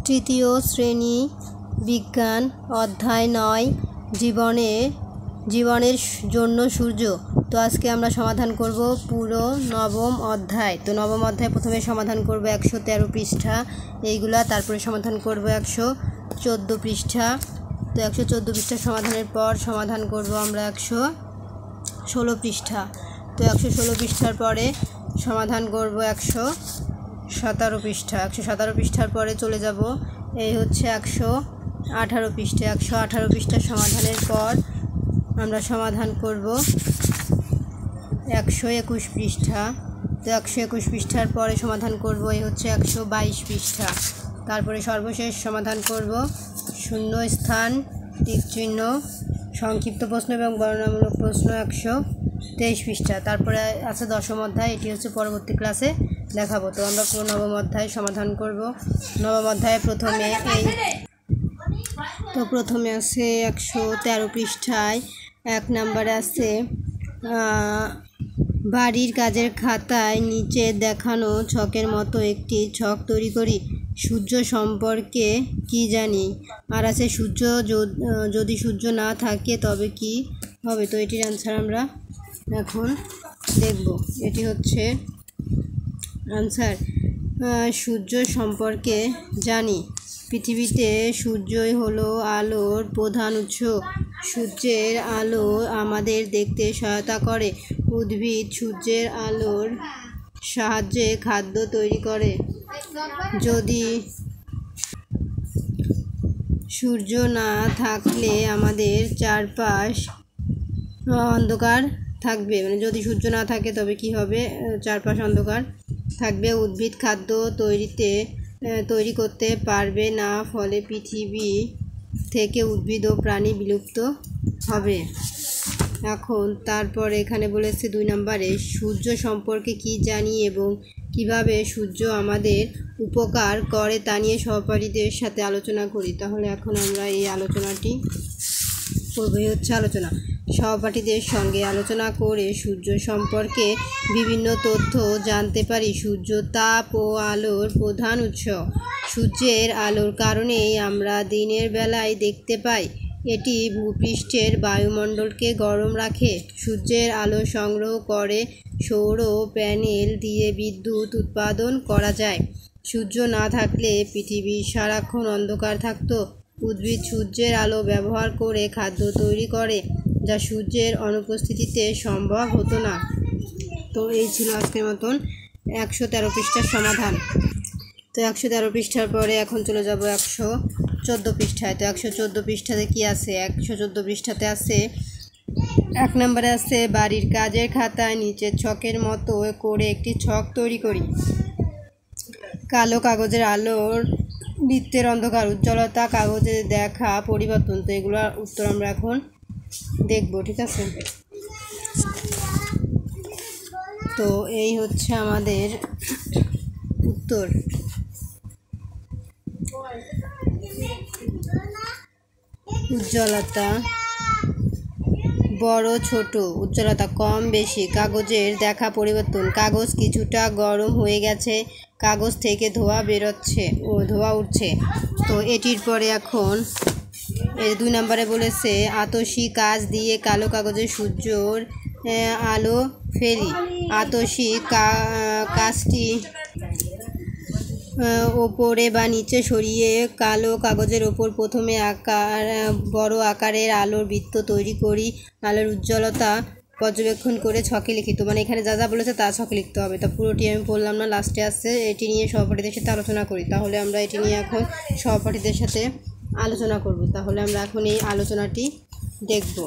তৃতীয় শ্রেণী বিজ্ঞান অধ্যায় 9 জীবনের জন্য সূর্য। তো আজকে আমরা সমাধান করব পুরো নবম অধ্যায়। তো নবম অধ্যায় প্রথমে সমাধান করব 113 পৃষ্ঠা এইগুলা, তারপরে সমাধান করব 114 পৃষ্ঠা। তো 114 পৃষ্ঠা সমাধানের পর সমাধান করব আমরা 116 পৃষ্ঠা। তো 116 পৃষ্ঠার পরে সমাধান করব 117 পৃষ্ঠা। 117 পৃষ্ঠার পরে চলে যাব এই হচ্ছে 118 পৃষ্ঠা। 118 পৃষ্ঠা সমাধানের পর আমরা সমাধান করব 121 পৃষ্ঠা। তো 121 পৃষ্ঠার পরে সমাধান করব এই হচ্ছে 122 পৃষ্ঠা। তারপরে সর্বশেষ সমাধান করব শূন্যস্থান, টিকচিহ্ন, সংক্ষিপ্ত প্রশ্ন এবং বর্ণনামূলক প্রশ্ন 123 পৃষ্ঠা। তারপরে আছে দশম অধ্যায়, এটি হচ্ছে পরবর্তী ক্লাসে দেখাবো। তো আমরা পুরো নবম অধ্যায় সমাধান করব। নবম অধ্যায়ে প্রথমে আছে 113 পৃষ্ঠায় 1 নম্বরে আছে বাড়ির কাজের খাতায় নিচে দেখানো ছকের মতো একটি ছক তৈরি করি। সূর্য সম্পর্কে কি জানি? আর আছে যদি সূর্য না থাকে তবে কি হবে? তো এটির অ্যান্সার আমরা এখন দেখব। এটি হচ্ছে আনসার। সূর্য সম্পর্কে জানি। পৃথিবীতে সূর্যই হলো আলোর প্রধান উৎস। সূর্যের আলো আমাদের দেখতে সহায়তা করে। উদ্ভিদ সূর্যের আলোর সাহায্যে খাদ্য তৈরি করে। যদি সূর্য না থাকলে আমাদের চারপাশ অন্ধকার থাকবে। যদি সূর্য না থাকে তবে কি হবে? চারপাশ অন্ধকার থাকবে। উদ্ভিদ খাদ্য তৈরি করতে পারবে না, ফলে পৃথিবী থেকে উদ্ভিদ ও প্রাণী বিলুপ্ত হবে। এখন তারপর এখানে বলেছে 2 নম্বরে সূর্য সম্পর্কে কি জানি এবং কিভাবে সূর্য আমাদের উপকার করে তা নিয়ে সহপাঠীদের সাথে আলোচনা করি। তাহলে এখন আমরা এই আলোচনাটি করব। হচ্ছে আলোচনা। সহপাঠীদের সঙ্গে আলোচনা করে সূর্য সম্পর্কে বিভিন্ন তথ্য জানতে পারি। সূর্য তাপ ও আলোর প্রধান উৎস। সূর্যের আলোর কারণেই আমরা দিনের বেলায় দেখতে পাই। এটি ভূপৃষ্ঠের বায়ুমণ্ডলকে গরম রাখে। সূর্যের আলো সংগ্রহ করে সৌর প্যানেল দিয়ে বিদ্যুৎ উৎপাদন করা যায়। সূর্য না থাকলে পৃথিবী সারাক্ষণ অন্ধকার থাকত। উদ্ভিদ সূর্যের আলো ব্যবহার করে খাদ্য তৈরি করে, যা সূর্যের অনুপস্থিতিতে সম্ভব হতো না। তো এই ছিল আজকের মতন 113 পৃষ্ঠার সমাধান। তো 113 পৃষ্ঠার পরে এখন চলে যাব 114 পৃষ্ঠায়। তো 114 পৃষ্ঠাতে কি আছে? 114 পৃষ্ঠাতে আছে 1 নম্বরে আছে বাড়ির কাজের খাতায় নিচের ছকের মতো করে একটি ছক তৈরি করি। কালো কাগজের আলোর বৃত্তের অন্ধকার, উজ্জ্বলতা, কাগজে দেখা পরিবর্তন। তো এগুলোর উত্তর আমরা এখন দেখব, ঠিক আছে? তো এই হচ্ছে আমাদের উত্তর। উজ্জ্বলতা বড় ছোট, উজ্জ্বলতা কম বেশি, কাগজের দেখা পরিবর্তন। কাগজ কিছুটা গরম হয়ে গেছে, কাগজ থেকে ধোঁয়া উঠছে। তো এটির পরে এখন 2 নম্বরে বলেছে আতশী কাঁচ দিয়ে কালো কাগজে সূর্যর আলো ফেলি। আতশী কাঁচটি ওপরে বা নিচে সরিয়ে কালো কাগজের ওপর প্রথমে বড় আকারের আলোর বৃত্ত তৈরি করি। আলোর উজ্জ্বলতা পর্যবেক্ষণ করে ছকে লিখি। তো এখানে যা যা বলেছে তা ছকে লিখতে হবে। তা পুরোটি আমি বললাম না, লাস্টে আসছে এটি নিয়ে সহপাঠীদের সাথে আলোচনা করি। তাহলে আমরা এটি নিয়ে এখন সহপাঠীদের সাথে আলোচনা করব। তাহলে আমরা এখন এই আলোচনাটি দেখব।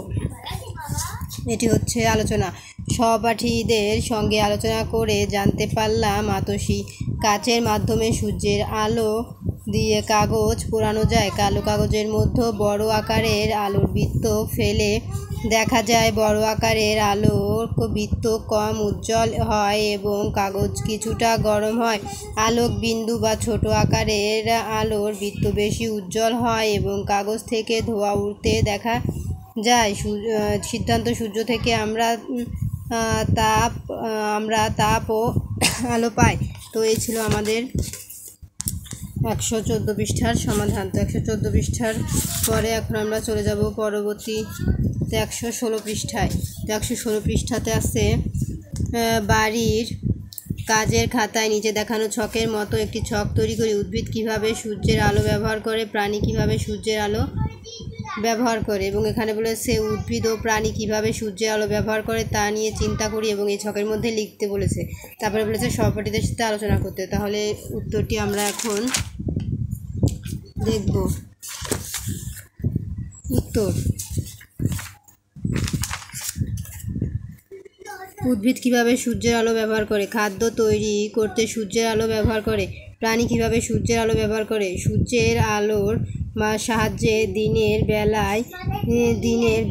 এটি হচ্ছে আলোচনা। সহপাঠীদের সঙ্গে আলোচনা করে জানতে পারলাম আতশী কাচের মাধ্যমে সূর্যের আলো দিয়ে কাগজ পোড়ানো যায়। কালো কাগজের মধ্যে বড় আকারের আলোর বৃত্ত ফেলে দেখা যায় বড় আকারের আলোর বৃত্ত কম উজ্জ্বল হয় এবং কাগজ কিছুটা গরম হয়। আলোক বিন্দু বা ছোট আকারের আলোর বৃত্ত বেশি উজ্জ্বল হয় এবং কাগজ থেকে ধোঁয়া উঠতে দেখা যায়। সিদ্ধান্ত সূর্য থেকে আমরা তাপ ও আলো পাই। তো এই ছিল আমাদের 114 পৃষ্ঠার সমাধান। তো 114 পৃষ্ঠার পরে এখন আমরা চলে যাব পরবর্তীতে 116 পৃষ্ঠায়। তো 116 পৃষ্ঠাতে আছে বাড়ির কাজের খাতায় নিচে দেখানো ছকের মতো একটি ছক তৈরি করি। উদ্ভিদ কিভাবে সূর্যের আলো ব্যবহার করে, প্রাণী কিভাবে সূর্যের আলো ব্যবহার করে, এবং এখানে বলেছে উদ্ভিদ ও প্রাণী কিভাবে সূর্যের আলো ব্যবহার করে তা নিয়ে চিন্তা করি এবং এই ছকের মধ্যে লিখতে বলেছে। তারপরে বলেছে সহপাঠীদের সাথে আলোচনা করতে। তাহলে উত্তরটি আমরা এখন দেখব। উত্তর: উদ্ভিদ কিভাবে সূর্যের আলো ব্যবহার করে? খাদ্য তৈরি করতে সূর্যের আলো ব্যবহার করে। প্রাণী কিভাবে সূর্যের আলো ব্যবহার করে? সূর্যের আলোর সাহায্যে দিনের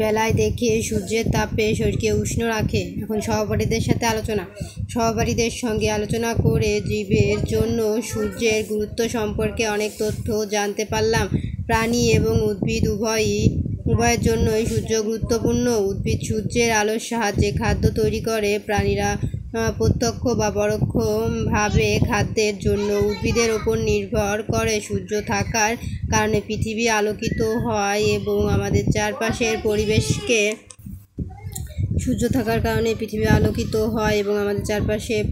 বেলায় দেখে সূর্যের তাপে শরীরকে উষ্ণ রাখে। এখন সহপাঠীদের সাথে আলোচনা। সহপাঠীদের সঙ্গে আলোচনা করে জীবের জন্য সূর্যের গুরুত্ব সম্পর্কে অনেক তথ্য জানতে পারলাম। প্রাণী এবং উদ্ভিদ উভয়ের জন্যই সূর্য গুরুত্বপূর্ণ। উদ্ভিদ সূর্যের আলোর সাহায্যে খাদ্য তৈরি করে। প্রাণীরা প্রত্যক্ষ বা পরোক্ষভাবে খাদ্যের জন্য উদ্ভিদের ওপর নির্ভর করে। সূর্য থাকার কারণে পৃথিবী আলোকিত হয় এবং আমাদের চারপাশের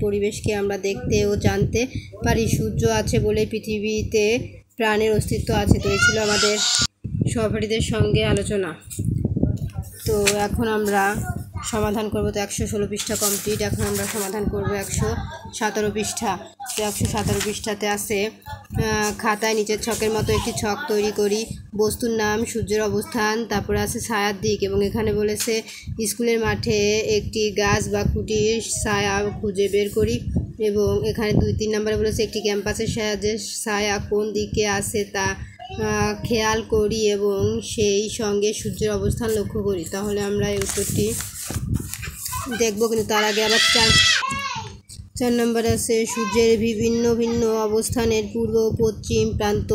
পরিবেশকে আমরা দেখতে ও জানতে পারি। সূর্য আছে বলে পৃথিবীতে প্রাণের অস্তিত্ব আছে। তো এই ছিল আমাদের সহপাঠীদের সঙ্গে আলোচনা। তো এখন আমরা সমাধান করব। তো 116 পৃষ্ঠা কমপ্লিট। এখন আমরা সমাধান করব 117 পৃষ্ঠা। তো 117 পৃষ্ঠাতে আছে খাতায় নিচের ছকের মতো একটি ছক তৈরি করি। বস্তুর নাম, সূর্যের অবস্থান, তারপরে আছে ছায়ার দিক, এবং এখানে বলেছে স্কুলের মাঠে একটি গাছ বা খুঁটির ছায়া খুঁজে বের করি, এবং এখানে 2-3 নম্বরে বলেছে একটি ক্যাম্পাসের সাহায্যে ছায়া কোন দিকে আছে তা খেয়াল করি এবং সেই সঙ্গে সূর্যের অবস্থান লক্ষ্য করি। তাহলে আমরা এই উত্তরটি দেখব, কিন্তু তার আগে আবার 4 নম্বরে আছে সূর্যের ভিন্ন ভিন্ন অবস্থানের পূর্ব ও পশ্চিম প্রান্ত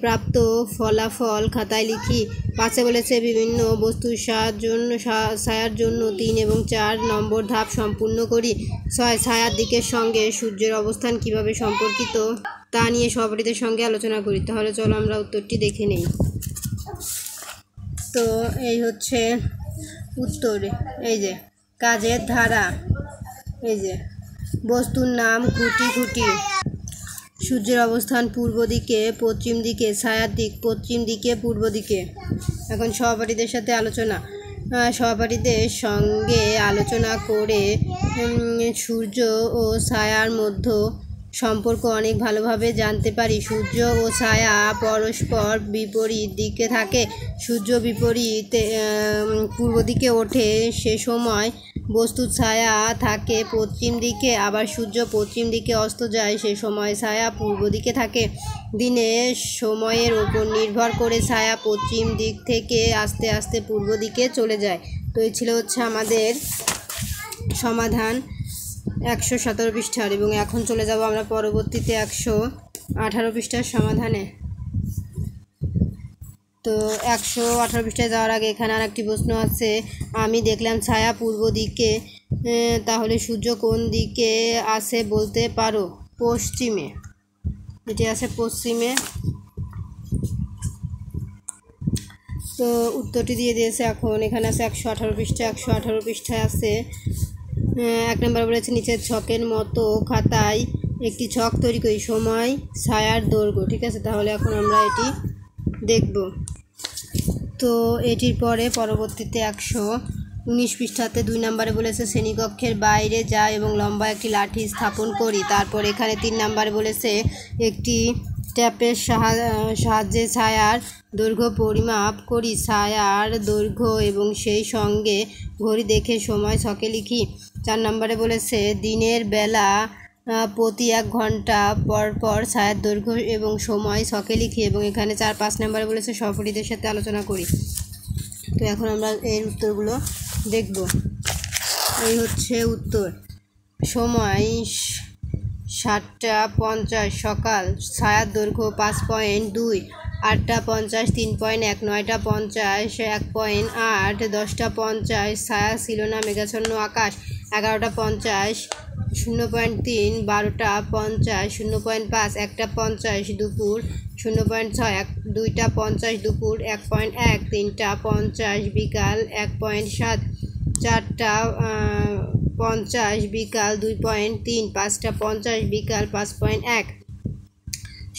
প্রাপ্ত ফলাফল খাতায় লিখি। 5 বলেছে বিভিন্ন বস্তুর ছায়ার জন্য 3 এবং 4 নম্বর ধাপ সম্পূর্ণ করি। 6 ছায়ার দিকের সঙ্গে সূর্যের অবস্থান কিভাবে সম্পর্কিত তা নিয়ে সহপাঠীদের সঙ্গে আলোচনা করি। তাহলে চলো আমরা উত্তরটি দেখে নেই। তো এই হচ্ছে উত্তর। এই যে কাজের ধারা, এই যে বস্তুর নাম, খুঁটি, সূর্যের অবস্থান পূর্ব দিকে, পশ্চিম দিকে, ছায়ার দিক পশ্চিম দিকে, পূর্ব দিকে। এখন সহপাঠীদের সাথে আলোচনা। সহপাঠীদের সঙ্গে আলোচনা করে সূর্য ও ছায়ার মধ্যে সম্পর্ক অনেক ভালোভাবে জানতে পারি। সূর্য ও ছায়া পরস্পর বিপরীত দিকে থাকে। সূর্য পূর্ব দিকে ওঠে, সে সময় বস্তুর ছায়া থাকে পশ্চিম দিকে। আবার সূর্য পশ্চিম দিকে অস্ত যায়, সে সময় ছায়া পূর্ব দিকে থাকে। দিনের সময়ের ওপর নির্ভর করে ছায়া পশ্চিম দিক থেকে আস্তে আস্তে পূর্ব দিকে চলে যায়। তো এই ছিল আমাদের সমাধান 117 পৃষ্ঠার, এবং এখন চলে যাব আমরা পরবর্তীতে 118 পৃষ্ঠার সমাধানে। তো 118 পৃষ্ঠায় যাওয়ার আগে এখানে আর একটি প্রশ্ন আছে। আমি দেখলাম ছায়া পূর্ব দিকে, তাহলে সূর্য কোন দিকে আছে বলতে পারো? পশ্চিমে। এটি আছে পশ্চিমে। তো উত্তরটি দিয়ে দিয়েছে। এখন এখানে আছে 118 পৃষ্ঠা। 118 পৃষ্ঠায় আছে 1 নম্বর বলেছে নিচের ছকের মতো খাতায় একটি ছক তৈরি করি। সময়, ছায়ার দৈর্ঘ্য। ঠিক আছে, তাহলে এখন আমরা এটি দেখব। তো এটির পরে পরবর্তীতে 119 পৃষ্ঠাতে 2 নম্বরে বলেছে শ্রেণীকক্ষের বাইরে যাই এবং লম্বা একটি লাঠি স্থাপন করি। তারপর এখানে 3 নম্বরে বলেছে একটি ট্যাপের সাহায্যে ছায়ার দৈর্ঘ্য পরিমাপ করি। ছায়ার দৈর্ঘ্য এবং সেই সঙ্গে ঘড়ি দেখে সময় ছকে লিখি। 4 নম্বরে বলেছে দিনের বেলা প্রতি 1 ঘন্টা পর পর ছায়ার দৈর্ঘ্য এবং সময় ছকে লিখি, এবং এখানে 4-5 নম্বরে বলেছে সহপাঠীদের সাথে আলোচনা করি। তো এখন আমরা এর উত্তরগুলো দেখব। এই হচ্ছে উত্তর। সময় 7:50 সকাল, ছায়ার দৈর্ঘ্য 5.2, 8:50 3.1, 9:50 1.8, 10:50 ছায়া ছিল না, মেঘাচ্ছন্ন আকাশ, 11:50 0.3 12টা 50, 0.5 1টা 50 দুপুর, 0.6 2টা 50 দুপুর, 1.1 3টা 50 বিকাল, 1.7 4টা 50 বিকাল, 2.3 5টা 50 বিকাল, 5.1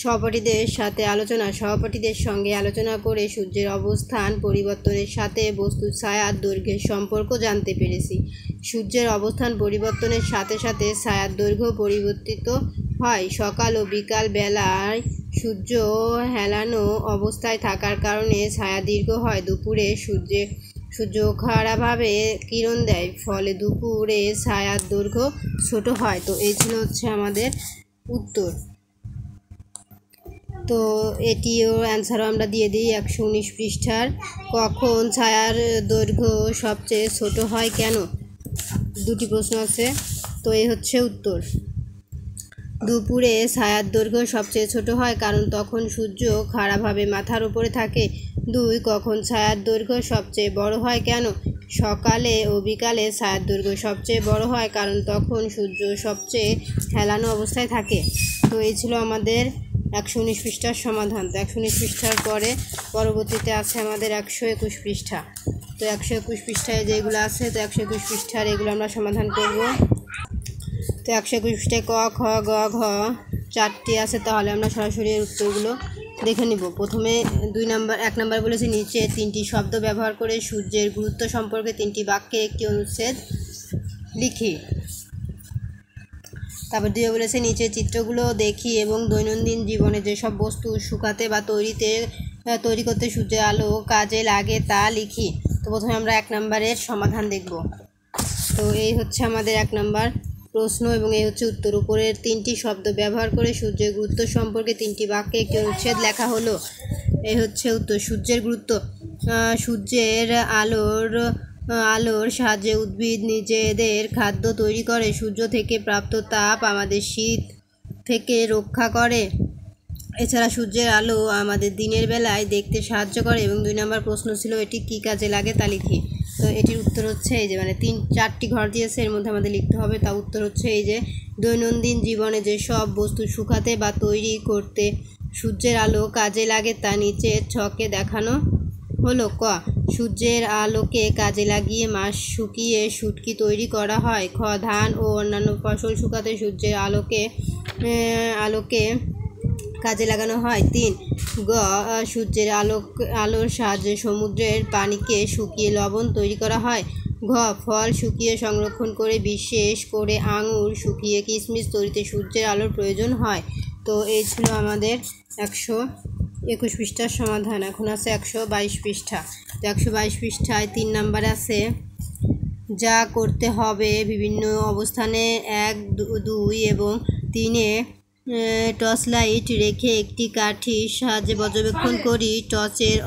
সহপাঠীদের সঙ্গে আলোচনা করে সূর্যের অবস্থান পরিবর্তনের সাথে বস্তুর ছায়ার দৈর্ঘ্যের সম্পর্ক জানতে পেরেছি। সূর্যের অবস্থান পরিবর্তনের সাথে সাথে ছায়ার দৈর্ঘ্য পরিবর্তিত হয়। সকাল ও বিকাল বেলায় সূর্য হেলানো অবস্থায় থাকার কারণে ছায়া দীর্ঘ হয়। দুপুরে সূর্য খাড়াভাবে কিরণ দেয়, ফলে দুপুরে ছায়ার দৈর্ঘ্য ছোট হয়। তো এই ছিল আমাদের উত্তর। তো এটিও অ্যান্সারও আমরা দিয়ে দিই 119 পৃষ্ঠার। কখন ছায়ার দৈর্ঘ্য সবচেয়ে ছোট হয়, কেন? দুটি প্রশ্ন আছে, তো এই উত্তর। দুপুরে ছায়ার দৈর্ঘ্য সবচেয়ে ছোট হয় কারণ তখন সূর্য খাড়াভাবে মাথার উপরে থাকে। 2. কখন ছায়ার দৈর্ঘ্য সবচেয়ে বড় হয়, কেন? সকালে ও বিকালে ছায়ার দৈর্ঘ্য সবচেয়ে বড় হয় কারণ তখন সূর্য সবচেয়ে হেলানো অবস্থায় থাকে। তো এই ছিল আমাদের 119 পৃষ্ঠার সমাধান। তো 119 পৃষ্ঠার পরবর্তীতে আছে আমাদের 121 পৃষ্ঠা। তো 121 পৃষ্ঠায় যেগুলো আছে, তো 121 পৃষ্ঠার এগুলো আমরা সমাধান করব। তো 121 পৃষ্ঠায় ক, খ, গ, ঘ 4টি আছে, তাহলে আমরা সরাসরি এর উত্তরগুলো দেখে নিব। প্রথমে 1 নাম্বার বলেছে নিচে 3টি শব্দ ব্যবহার করে সূর্যের গুরুত্ব সম্পর্কে 3টি বাক্যে একটি অনুচ্ছেদ লিখি। তারপর 2 বলেছে নিচে চিত্রগুলো দেখি এবং দৈনন্দিন জীবনে যেসব বস্তু শুকাতে বা তৈরি করতে সূর্যের আলো কাজে লাগে তা লিখি। তো প্রথমে আমরা 1 নাম্বারের সমাধান দেখব। তো এই আমাদের 1 নাম্বার প্রশ্ন এবং এই উত্তর। উপরের 3টি শব্দ ব্যবহার করে সূর্যের গুরুত্ব সম্পর্কে 3টি বাক্যে একটি অনুচ্ছেদ লেখা হলো। এই উত্তর। সূর্যের গুরুত্ব। সূর্যের আলোর সাহায্যে উদ্ভিদ নিজেদের খাদ্য তৈরি করে। সূর্য থেকে প্রাপ্ত তাপ আমাদের শীত থেকে রক্ষা করে। এছাড়া সূর্যের আলো আমাদের দিনের বেলায় দেখতে সাহায্য করে। এবং 2 নম্বর প্রশ্ন ছিল এটি কী কাজে লাগে তা লিখি। তো এটির উত্তর এই যে 4টি ঘর দিয়েছে, এর মধ্যে আমাদের লিখতে হবে। তা উত্তর এই যে দৈনন্দিন জীবনে যেসব বস্তু শুকাতে বা তৈরি করতে সূর্যের আলো কাজে লাগে তা নিচের ছকে দেখানো হলো। ক, সূর্যের আলোকে কাজে লাগিয়ে মাছ শুকিয়ে শুটকি তৈরি করা হয়। খ, ধান ও অন্যান্য ফসল শুকাতে সূর্যের আলোকে কাজে লাগানো হয়। 3. গ, সূর্যের আলোর সাহায্যে সমুদ্রের পানিকে শুকিয়ে লবণ তৈরি করা হয়। ঘ, ফল শুকিয়ে সংরক্ষণ করে, বিশেষ করে আঙুর শুকিয়ে কিশমিশ তৈরিতে সূর্যের আলোর প্রয়োজন হয়। তো এই ছিল আমাদের 121 পৃষ্ঠার সমাধান। এখন আছে 122 পৃষ্ঠা। তো 122 পৃষ্ঠায় 3 নাম্বার আছে যা করতে হবে বিভিন্ন অবস্থানে 1, 2 এবং 3-এ টর্চ লাইট রেখে একটি কাঠির সাহায্যে পর্যবেক্ষণ করি। টর্চের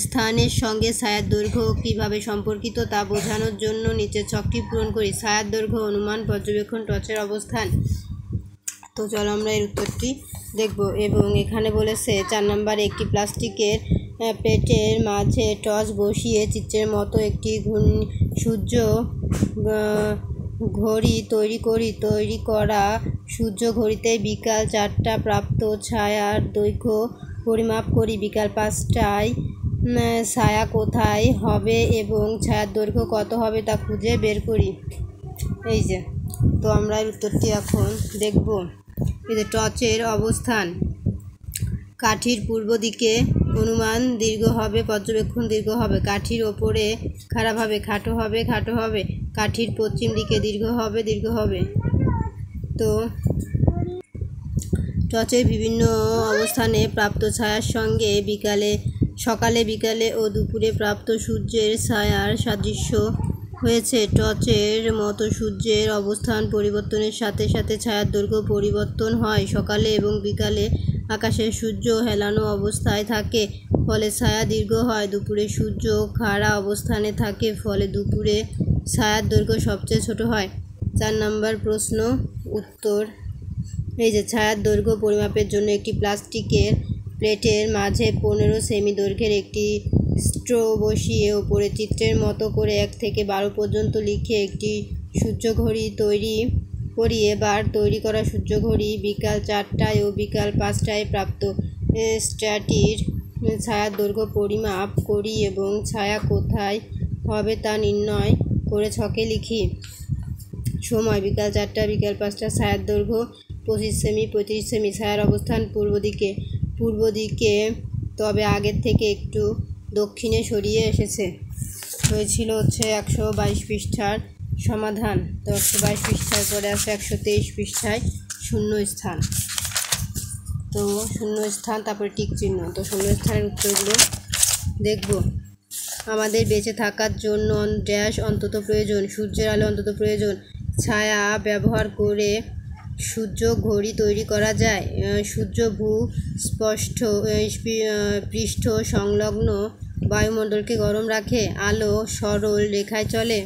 স্থানের সঙ্গে ছায়ার দৈর্ঘ্য কীভাবে সম্পর্কিত তা বোঝানোর জন্য নিচের ছকটি পূরণ করি। ছায়ার দৈর্ঘ্য অনুমান, পর্যবেক্ষণ, টর্চের অবস্থান। তো চলো আমরা এর উত্তরটি দেখব। এবং এখানে বলেছে 4 নম্বরে একটি প্লাস্টিকের প্লেটের মাঝে টর্চ বসিয়ে চিত্রের মতো একটি সূর্য ঘড়ি তৈরি করা সূর্য ঘড়িতে বিকাল 4টা প্রাপ্ত ছায়ার দৈর্ঘ্য পরিমাপ করি। বিকাল 5টায় ছায়া কোথায় হবে এবং ছায়ার দৈর্ঘ্য কত হবে তা খুঁজে বের করি। এই যে, তো আমরা এর উত্তরটি এখন দেখব। এই যে টর্চের অবস্থান, কাঠির পূর্ব দিকে অনুমান দীর্ঘ হবে, পর্যবেক্ষণ দীর্ঘ হবে। কাঠির ওপরে খাড়াভাবে খাটো হবে। কাঠির পশ্চিম দিকে দীর্ঘ হবে। তো টর্চের বিভিন্ন অবস্থানে প্রাপ্ত ছায়ার সঙ্গে সকালে বিকালে ও দুপুরে প্রাপ্ত সূর্যের ছায়ার সাদৃশ্য হয়েছে। টর্চের মতো সূর্যের অবস্থান পরিবর্তনের সাথে সাথে ছায়ার দৈর্ঘ্য পরিবর্তন হয়। সকালে এবং বিকালে আকাশে সূর্য হেলানো অবস্থায় থাকে, ফলে ছায়া দীর্ঘ হয়। দুপুরে সূর্য খাড়া অবস্থানে থাকে, ফলে দুপুরে ছায়ার দৈর্ঘ্য সবচেয়ে ছোট হয়। 4 নম্বর প্রশ্ন উত্তর। এই যে ছায়ার দৈর্ঘ্য পরিমাপের জন্য একটি প্লাস্টিকের প্লেটের মাঝে 15 সেমি দৈর্ঘ্যের একটি স্ট্রো বসিয়ে ওপরে চিত্রের মতো করে 1 থেকে 12 পর্যন্ত লিখে একটি সূর্য ঘড়ি তৈরি করি। এবার তৈরি করা সূর্য ঘড়ি বিকাল 4টায় ও বিকাল 5টায় প্রাপ্ত স্ট্যাটির ছায়ার দৈর্ঘ্য পরিমাপ করি এবং ছায়া কোথায় হবে তা নির্ণয় করে ছকে লিখি। সময় বিকাল 4টা বিকাল 5টা। ছায়ার দৈর্ঘ্য 25 সেমি 35 সেমি। ছায়ার অবস্থান পূর্ব দিকে, তবে আগের থেকে একটু দক্ষিণে সরিয়ে এসেছে। হয়েছিল 122 পৃষ্ঠার সমাধান। তো 122 পৃষ্ঠার পরে আছে 123 পৃষ্ঠায় শূন্য স্থান। তো শূন্য স্থান, তারপরে টিক চিহ্ন। তো শূন্য স্থানের উত্তরগুলো দেখব। আমাদের বেঁচে থাকার জন্য ড্যাশ অন্তত প্রয়োজন। সূর্যের আলো অন্তত প্রয়োজন। ছায়া ব্যবহার করে সূর্য ঘড়ি তৈরি করা যায়। সূর্য পৃষ্ঠ সংলগ্ন বায়ুমণ্ডলকে গরম রাখে। আলো সরল রেখায় চলে।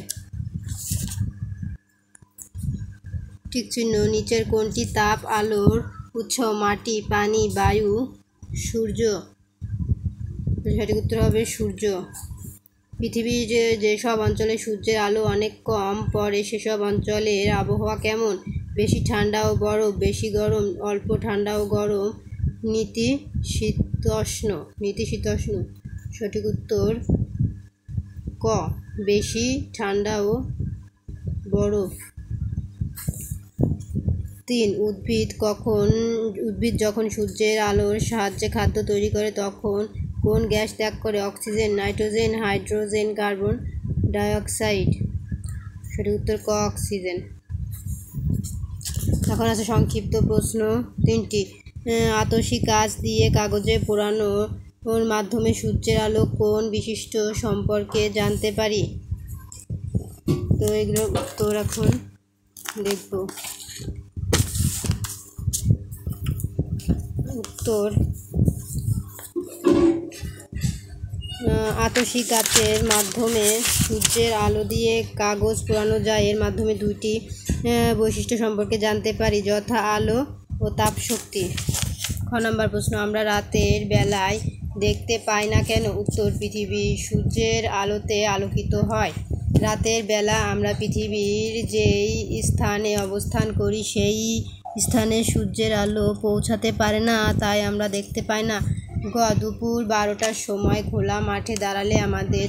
ঠিক চিহ্ন। নিচের কোনটি তাপ আলোর উৎস? মাটি, পানি, বায়ু, সূর্য। সঠিক উত্তর হবে সূর্য। পৃথিবীর যেসব অঞ্চলে সূর্যের আলো অনেক কম পড়ে সেসব অঞ্চলের আবহাওয়া কেমন? বেশি ঠান্ডা ও বরফ, বেশি গরম, অল্প ঠান্ডা ও গরম, নাতিশীতোষ্ণ। সঠিক উত্তর ক, বেশি ঠান্ডা ও বরফ। 3. উদ্ভিদ যখন সূর্যের আলোর সাহায্যে খাদ্য তৈরি করে তখন কোন গ্যাস ত্যাগ করে? Oxygen, nitrogen, hydrogen, carbon dioxide. সঠিক উত্তর ক, অক্সিজেন। এখন আছে সংক্ষিপ্ত প্রশ্ন 3টি। আতশী কাঁচ দিয়ে কাগজে পোড়ানোর মাধ্যমে সূর্যের আলো কোন বিশিষ্ট সম্পর্কে জানতে পারি? তো এগুলোর উত্তর এখন দেখব। উত্তর, আতশী কাচের মাধ্যমে সূর্যের আলো দিয়ে কাগজ পোড়ানো যায়। এর মাধ্যমে দুইটি বৈশিষ্ট্য সম্পর্কে জানতে পারি, যথা আলো ও তাপ শক্তি। খ নম্বর প্রশ্ন, আমরা রাতের বেলায় দেখতে পাই না কেন? উত্তর, পৃথিবী সূর্যের আলোতে আলোকিত হয়। রাতের বেলা আমরা পৃথিবীর যেই স্থানে অবস্থান করি সেই স্থানে সূর্যের আলো পৌঁছাতে পারে না, তাই আমরা দেখতে পাই না। গ, দুপুর 12টার সময় খোলা মাঠে দাঁড়ালে আমাদের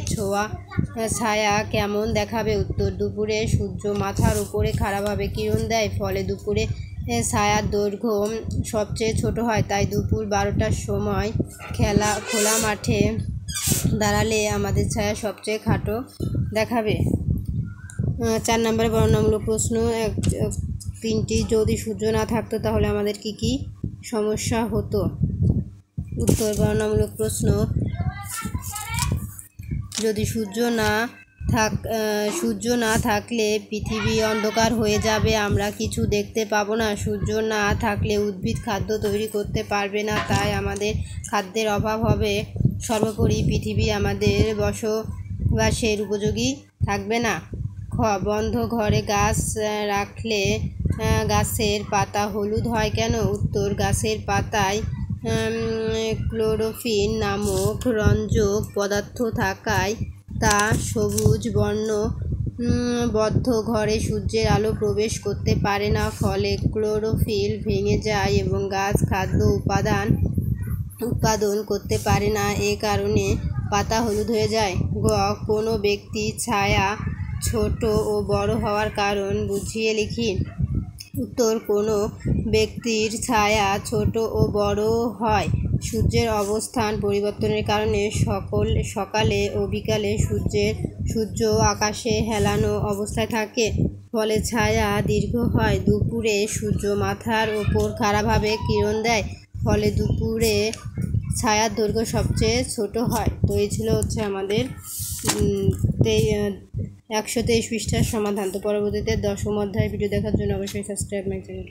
ছায়া কেমন দেখাবে? উত্তর, দুপুরে সূর্য মাথার উপরে খাড়াভাবে কিরণ দেয়, ফলে দুপুরে ছায়ার দৈর্ঘ্য সবচেয়ে ছোট হয়, তাই দুপুর 12টার সময় খোলা মাঠে দাঁড়ালে আমাদের ছায়া সবচেয়ে খাটো দেখাবে। 4 নম্বরে বর্ণনামূলক প্রশ্ন 3টি। যদি সূর্য না থাকতো তাহলে আমাদের কি কি সমস্যা হতো? উত্তর, বর্ণনামূলক প্রশ্ন, যদি সূর্য না থাকলে পৃথিবী অন্ধকার হয়ে যাবে, আমরা কিছু দেখতে পাবো না। সূর্য না থাকলে উদ্ভিদ খাদ্য তৈরি করতে পারবে না, তাই আমাদের খাদ্যের অভাব হবে। সর্বোপরি পৃথিবী আমাদের বসবাসের উপযোগী থাকবে না। খ, বন্ধ ঘরে গাছ রাখলে গাছের পাতা হলুদ হয় কেন? উত্তর, গাছের পাতায় ক্লোরোফিল নামক রঞ্জক পদার্থ থাকায় তা সবুজ বর্ণ। বদ্ধ ঘরে সূর্যের আলো প্রবেশ করতে পারে না, ফলে ক্লোরোফিল ভেঙে যায় এবং গাছ খাদ্য উৎপাদন করতে পারে না, এ কারণে পাতা হলুদ হয়ে যায়। গ, কোনো ব্যক্তির ছায়া ছোট ও বড় হওয়ার কারণ বুঝিয়ে লিখি। উত্তর, কোনো ব্যক্তির ছায়া ছোট ও বড় হয় সূর্যের অবস্থান পরিবর্তনের কারণে। সকালে ও বিকালে সূর্য আকাশে হেলানো অবস্থায় থাকে, ফলে ছায়া দীর্ঘ হয়। দুপুরে সূর্য মাথার ওপর খাড়াভাবে কিরণ দেয়, ফলে দুপুরে ছায়ার দৈর্ঘ্য সবচেয়ে ছোট হয়। তো এই ছিল আমাদের 123 পৃষ্ঠার সমাধান। তো পরবর্তীতে 10ম অধ্যায় ভিডিও দেখার জন্য অবশ্যই সাবস্ক্রাইব মাই চ্যানেল।